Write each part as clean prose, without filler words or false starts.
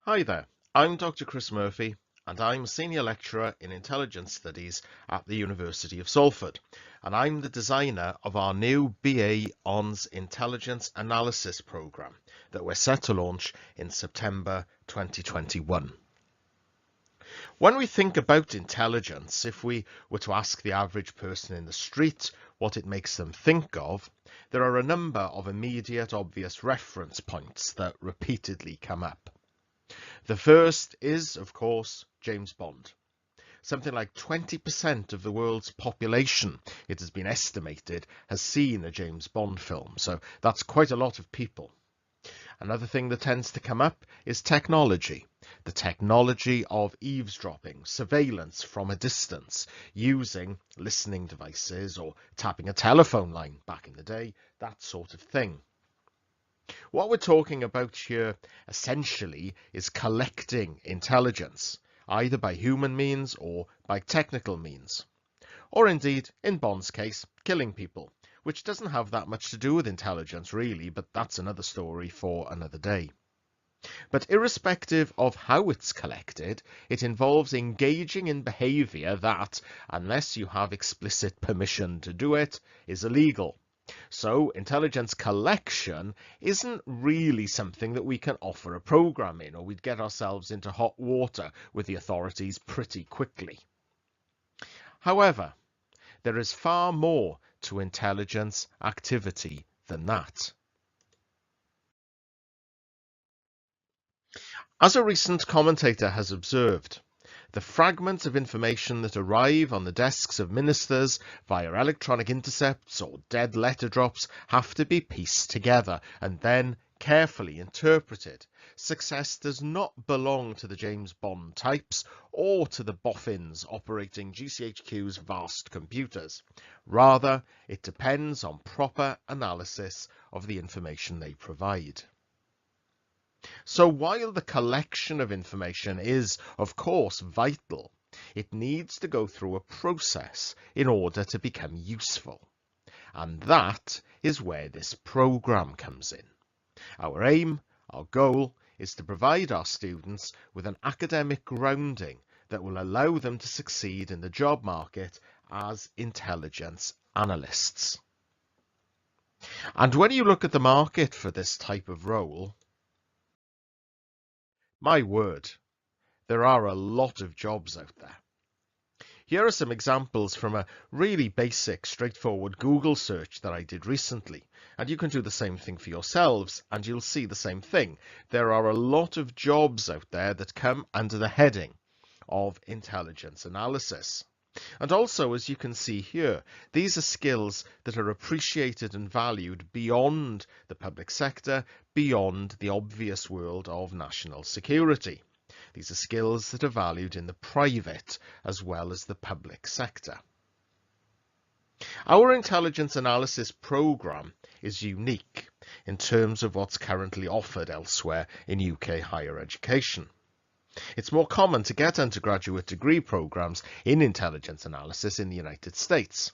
Hi there, I'm Dr. Chris Murphy and I'm a Senior Lecturer in Intelligence Studies at the University of Salford, and I'm the designer of our new BA Hons Intelligence Analysis programme that we're set to launch in September 2021. When we think about intelligence, if we were to ask the average person in the street what it makes them think of, there are a number of immediate obvious reference points that repeatedly come up. The first is, of course, James Bond. Something like 20% of the world's population, it has been estimated, has seen a James Bond film, so that's quite a lot of people. Another thing that tends to come up is technology. The technology of eavesdropping, surveillance from a distance, using listening devices or tapping a telephone line back in the day, that sort of thing. What we're talking about here essentially is collecting intelligence, either by human means or by technical means. Or indeed, in Bond's case, killing people, which doesn't have that much to do with intelligence really, but that's another story for another day. But irrespective of how it's collected, it involves engaging in behaviour that, unless you have explicit permission to do it, is illegal. So intelligence collection isn't really something that we can offer a program in, or we'd get ourselves into hot water with the authorities pretty quickly. However, there is far more to intelligence activity than that. As a recent commentator has observed, the fragments of information that arrive on the desks of ministers via electronic intercepts or dead letter drops have to be pieced together and then carefully interpreted. Success does not belong to the James Bond types or to the boffins operating GCHQ's vast computers. Rather, it depends on proper analysis of the information they provide. So while the collection of information is, of course, vital, it needs to go through a process in order to become useful. And that is where this programme comes in. Our aim, our goal, is to provide our students with an academic grounding that will allow them to succeed in the job market as intelligence analysts. And when you look at the market for this type of role, my word, there are a lot of jobs out there. Here are some examples from a really basic, straightforward Google search that I did recently. And you can do the same thing for yourselves, and you'll see the same thing. There are a lot of jobs out there that come under the heading of intelligence analysis. And also, as you can see here, these are skills that are appreciated and valued beyond the public sector, beyond the obvious world of national security. These are skills that are valued in the private as well as the public sector. Our intelligence analysis programme is unique in terms of what's currently offered elsewhere in UK higher education. It's more common to get undergraduate degree programmes in intelligence analysis in the United States,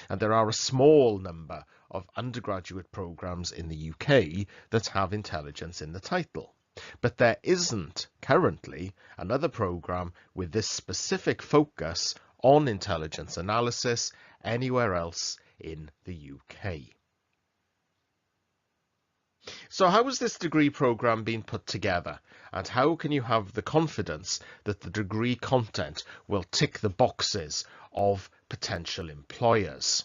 and there are a small number of undergraduate programmes in the UK that have intelligence in the title. But there isn't currently another programme with this specific focus on intelligence analysis anywhere else in the UK. So how has this degree programme been put together, and how can you have the confidence that the degree content will tick the boxes of potential employers?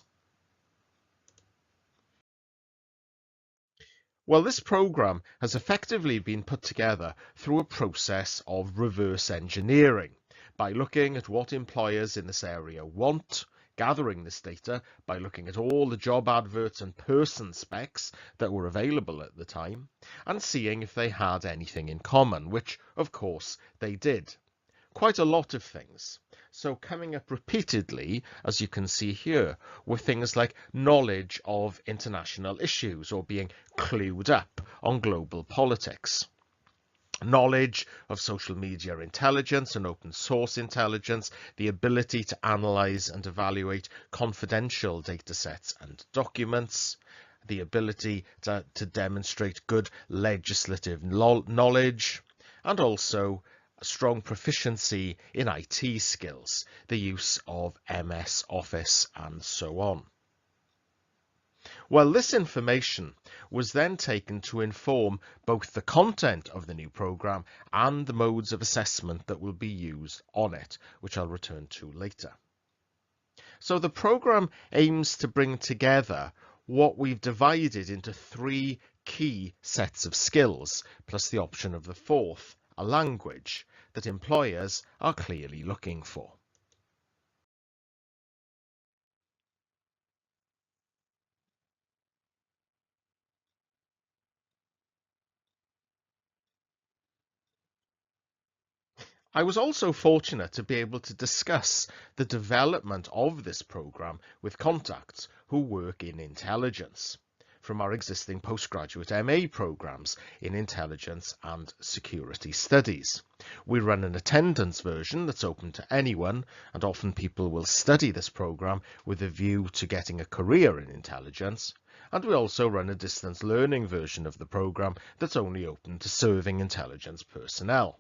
Well, this programme has effectively been put together through a process of reverse engineering by looking at what employers in this area want, gathering this data by looking at all the job adverts and person specs that were available at the time, and seeing if they had anything in common, which, of course, they did. Quite a lot of things. So coming up repeatedly, as you can see here, were things like knowledge of international issues or being clued up on global politics. Knowledge of social media intelligence and open source intelligence, the ability to analyse and evaluate confidential data sets and documents, the ability to demonstrate good legislative knowledge, and also a strong proficiency in IT skills, the use of MS Office and so on. Well, this information was then taken to inform both the content of the new programme and the modes of assessment that will be used on it, which I'll return to later. So the programme aims to bring together what we've divided into 3 key sets of skills, plus the option of the 4th, a language, that employers are clearly looking for. I was also fortunate to be able to discuss the development of this programme with contacts who work in intelligence from our existing postgraduate MA programmes in intelligence and security studies. We run an attendance version that's open to anyone, and often people will study this programme with a view to getting a career in intelligence. And we also run a distance learning version of the programme that's only open to serving intelligence personnel.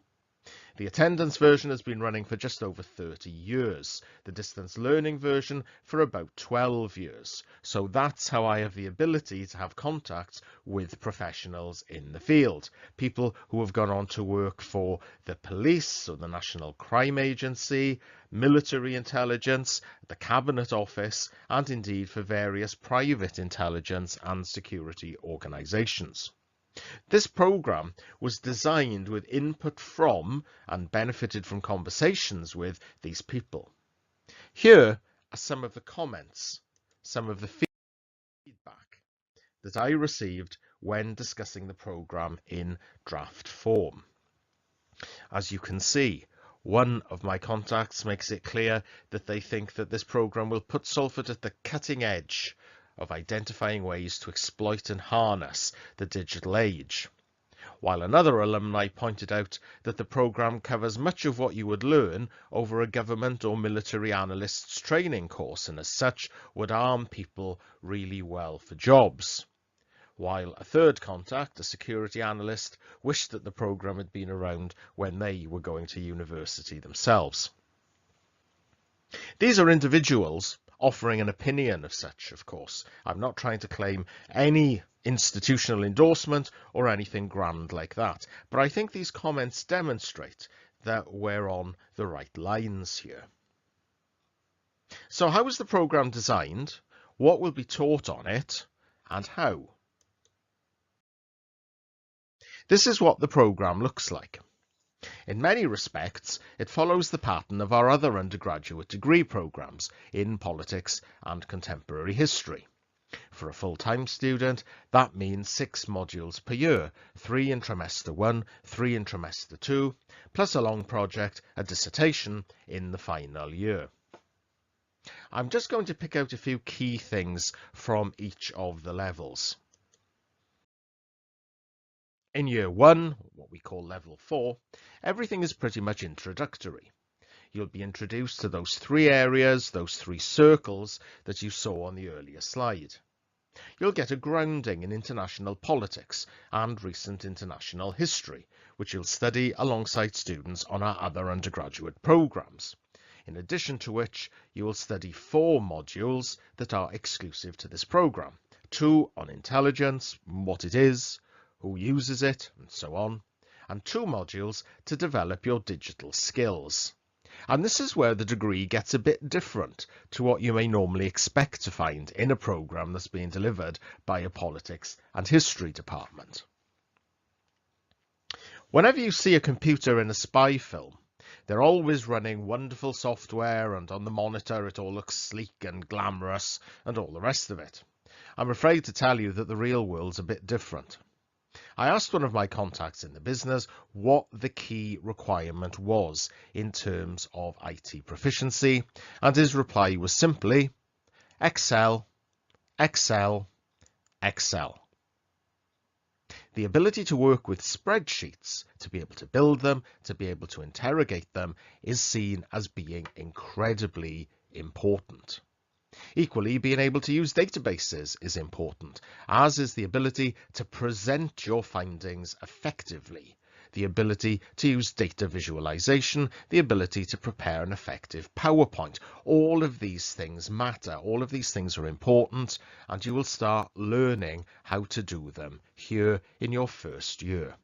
The attendance version has been running for just over 30 years, the distance learning version for about 12 years. So that's how I have the ability to have contacts with professionals in the field, people who have gone on to work for the police or the National Crime Agency, military intelligence, the Cabinet Office, and indeed for various private intelligence and security organisations. This programme was designed with input from and benefited from conversations with these people. Here are some of the comments, some of the feedback that I received when discussing the programme in draft form. As you can see, one of my contacts makes it clear that they think that this programme will put Salford at the cutting edge of identifying ways to exploit and harness the digital age, while another alumni pointed out that the programme covers much of what you would learn over a government or military analyst's training course, and as such would arm people really well for jobs. While a third contact, a security analyst, wished that the programme had been around when they were going to university themselves. These are individuals offering an opinion of such, of course. I'm not trying to claim any institutional endorsement or anything grand like that, but I think these comments demonstrate that we're on the right lines here. So how is the programme designed? What will be taught on it, and how? This is what the programme looks like. In many respects, it follows the pattern of our other undergraduate degree programmes in politics and contemporary history. For a full-time student, that means 6 modules per year, 3 in trimester 1, 3 in trimester 2, plus a long project, a dissertation, in the final year. I'm just going to pick out a few key things from each of the levels. In year 1, what we call level 4, everything is pretty much introductory. You'll be introduced to those 3 areas, those 3 circles that you saw on the earlier slide. You'll get a grounding in international politics and recent international history, which you'll study alongside students on our other undergraduate programmes. In addition to which, you will study 4 modules that are exclusive to this programme. 2 on intelligence, what it is, who uses it, and so on, and 2 modules to develop your digital skills. And this is where the degree gets a bit different to what you may normally expect to find in a programme that's being delivered by a politics and history department. Whenever you see a computer in a spy film, they're always running wonderful software, and on the monitor it all looks sleek and glamorous and all the rest of it. I'm afraid to tell you that the real world's a bit different. I asked one of my contacts in the business what the key requirement was in terms of IT proficiency, and his reply was simply Excel, Excel, Excel. The ability to work with spreadsheets, to be able to build them, to be able to interrogate them, is seen as being incredibly important. Equally, being able to use databases is important, as is the ability to present your findings effectively. the ability to use data visualization, the ability to prepare an effective PowerPoint. All of these things matter. All of these things are important, and you will start learning how to do them here in your first year.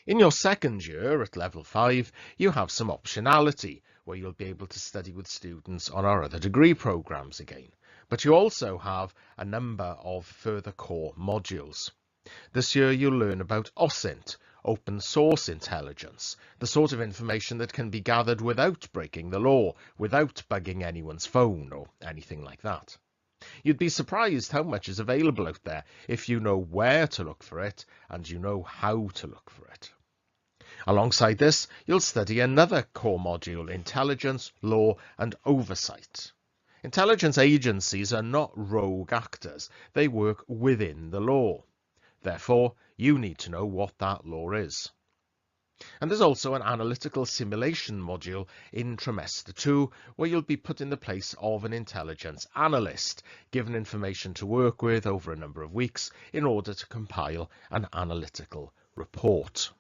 In your second year at level 5, you have some optionality where you'll be able to study with students on our other degree programs again. But you also have a number of further core modules. This year you'll learn about OSINT, open source intelligence, the sort of information that can be gathered without breaking the law, without bugging anyone's phone or anything like that. You'd be surprised how much is available out there if you know where to look for it and you know how to look for it. Alongside this, you'll study another core module, intelligence, law and oversight. Intelligence agencies are not rogue actors. They work within the law. Therefore, you need to know what that law is. And there's also an analytical simulation module in trimester 2, where you'll be put in the place of an intelligence analyst, given information to work with over a number of weeks in order to compile an analytical report.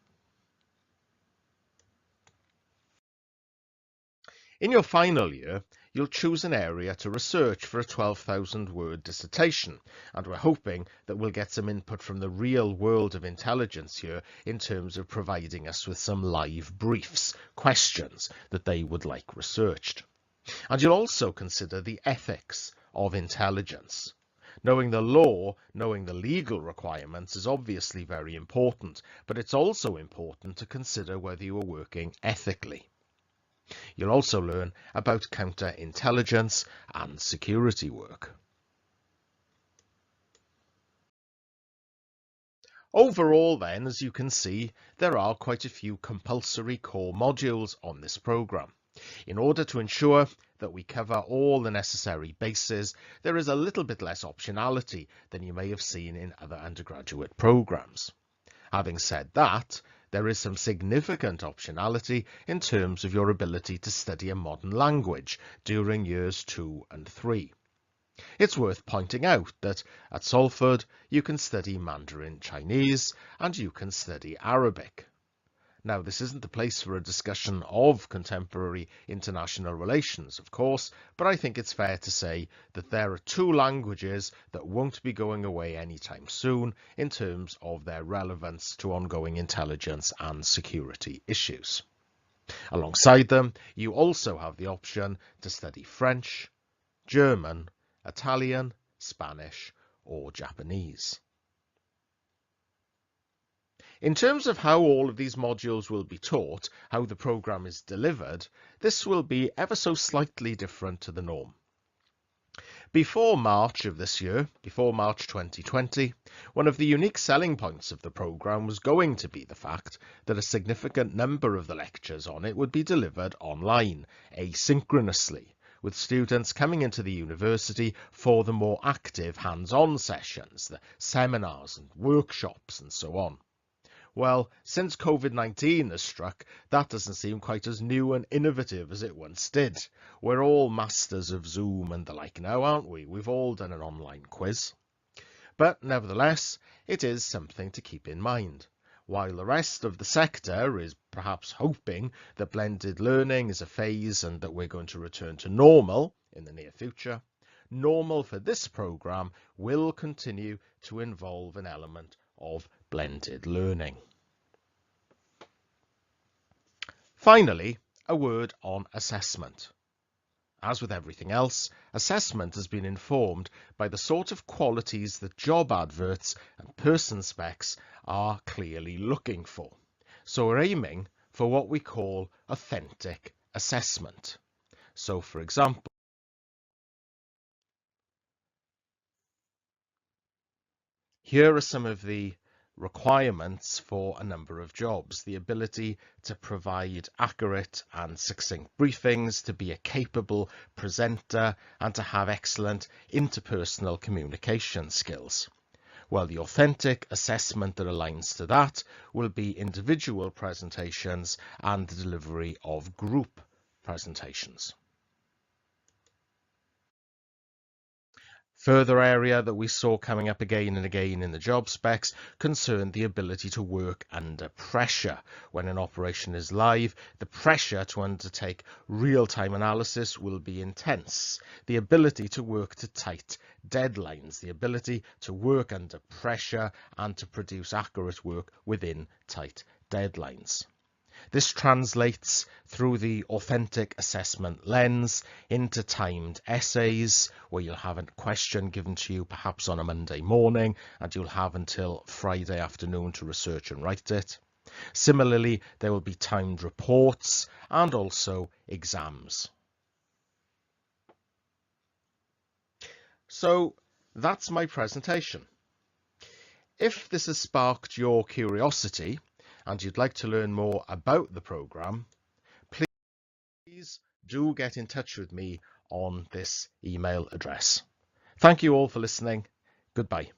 In your final year, you'll choose an area to research for a 12,000-word dissertation, and we're hoping that we'll get some input from the real world of intelligence here in terms of providing us with some live briefs, questions that they would like researched. And you'll also consider the ethics of intelligence. Knowing the law, knowing the legal requirements is obviously very important, but it's also important to consider whether you are working ethically. You'll also learn about counterintelligence and security work. Overall then, as you can see, there are quite a few compulsory core modules on this programme. In order to ensure that we cover all the necessary bases, there is a little bit less optionality than you may have seen in other undergraduate programmes. Having said that, there is some significant optionality in terms of your ability to study a modern language during years 2 and 3. It's worth pointing out that at Salford you can study Mandarin Chinese and you can study Arabic. Now, this isn't the place for a discussion of contemporary international relations, of course, but I think it's fair to say that there are two languages that won't be going away anytime soon in terms of their relevance to ongoing intelligence and security issues. Alongside them, you also have the option to study French, German, Italian, Spanish, or Japanese. In terms of how all of these modules will be taught, how the programme is delivered, this will be ever so slightly different to the norm. Before March of this year, before March 2020, one of the unique selling points of the programme was going to be the fact that a significant number of the lectures on it would be delivered online, asynchronously, with students coming into the university for the more active hands-on sessions, the seminars and workshops and so on. Well, since COVID-19 has struck, that doesn't seem quite as new and innovative as it once did. We're all masters of Zoom and the like now, aren't we? We've all done an online quiz. But nevertheless, it is something to keep in mind. While the rest of the sector is perhaps hoping that blended learning is a phase and that we're going to return to normal in the near future, normal for this programme will continue to involve an element of blended learning. Finally, a word on assessment. As with everything else, assessment has been informed by the sort of qualities that job adverts and person specs are clearly looking for. So we're aiming for what we call authentic assessment. So, for example, here are some of the requirements for a number of jobs: the ability to provide accurate and succinct briefings, to be a capable presenter, and to have excellent interpersonal communication skills. Well, the authentic assessment that aligns to that will be individual presentations and the delivery of group presentations. Further area that we saw coming up again and again in the job specs concerned the ability to work under pressure. When an operation is live, the pressure to undertake real-time analysis will be intense. The ability to work to tight deadlines, the ability to work under pressure and to produce accurate work within tight deadlines. This translates through the authentic assessment lens into timed essays, where you'll have a question given to you perhaps on a Monday morning, and you'll have until Friday afternoon to research and write it. Similarly, there will be timed reports and also exams. So that's my presentation. If this has sparked your curiosity, and you'd like to learn more about the programme, please do get in touch with me on this email address. Thank you all for listening. Goodbye.